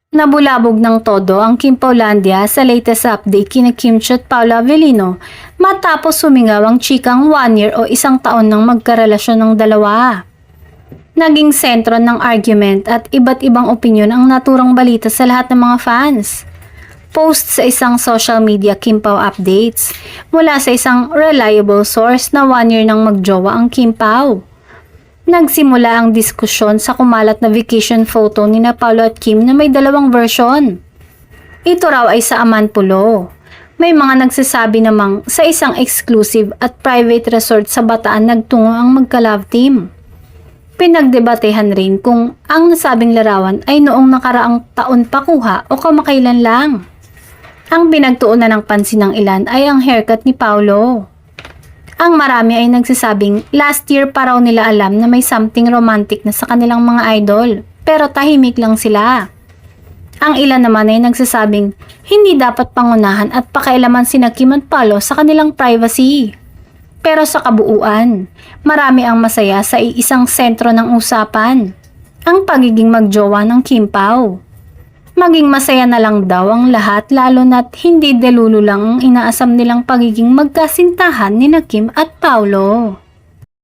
Nabulabog ng todo ang Kim Paulandia sa latest update kina Kim Chiu at Paolo Avellino matapos sumingaw ang chikang 1 year o 1 taon nang magkarelasyon ng dalawa. Naging sentro ng argument at iba't ibang opinyon ang naturang balita sa lahat ng mga fans. Post sa isang social media Kim Pao updates mula sa isang reliable source na 1 year nang magjowa ang Kim Pao. Nagsimula ang diskusyon sa kumalat na vacation photo ni na Paolo at Kim na may dalawang version. Ito raw ay sa Amanpulo. May mga nagsasabi namang sa isang exclusive at private resort sa Bataan nagtungo ang magka-love team. Pinagdebatehan rin kung ang nasabing larawan ay noong nakaraang taon pa kuha o kamakailan lang. Ang pinagtuunan ng pansin ng ilan ay ang haircut ni Paolo. Ang marami ay nagsasabing last year pa raw nila alam na may something romantic na sa kanilang mga idol, pero tahimik lang sila. Ang ilan naman ay nagsasabing hindi dapat pangunahan at pakialaman sina Kim at Paolo sa kanilang privacy. Pero sa kabuuan, marami ang masaya sa iisang sentro ng usapan, ang pagiging magjowa ng Kim Pao. Maging masaya na lang daw ang lahat lalo na't hindi delulu lang ang inaasam nilang pagiging magkasintahan ni na Kim at Paolo.